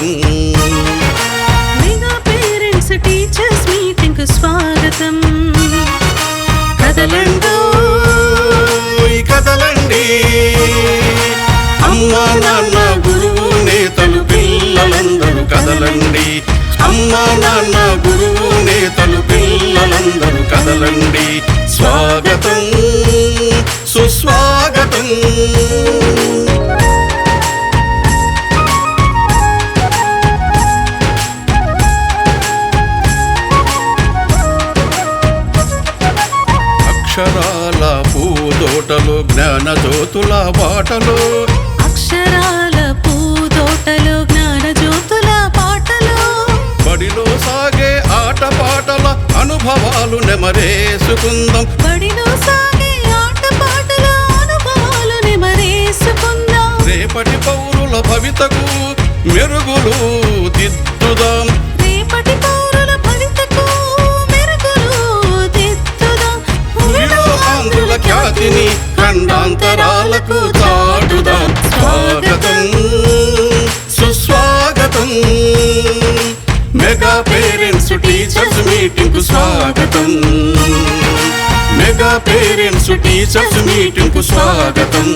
స్వాగతం. Mega parents teachers meeting కు స్వాగతం. కదలండి కదలండి, అమ్మా నాన్న గురువు నేతలు పిల్లలందరూ కదలండి. అమ్మా నాన్న గురువు నేతలు పిల్లలందరూ కదలండి. స్వాగతం సుస్వాగతం. అక్షరాల పూదోటలో జ్ఞాన జ్యోతుల బాటలో, అక్షరాల పూదోటలో జ్ఞాన జ్యోతుల పాటలో, బడిలో సాగే ఆట పాటల అనుభవాలు నెమరేసుకుందాం. బడిలో సాగే ఆట పాటల అనుభవాలు నెమరేసుకుందాం. రేపటి పౌరుల భవితకు మెరుగులు దిద్దుదాం. రేపటి పౌరుల భవితకు మెరుగులు దిద్దుదాం. భూమిలో ఆంధ్రుల ఖ్యాతిని ఖండాంతరాలకు చాటుదాం. స్వాగతం సుస్వాగతం. మెగా పేరెంట్స్ టీచర్స్ మీటింగ్ కు స్వాగతం. మెగా పేరెంట్స్ టీచర్స్ మీటింగ్ కు స్వాగతం.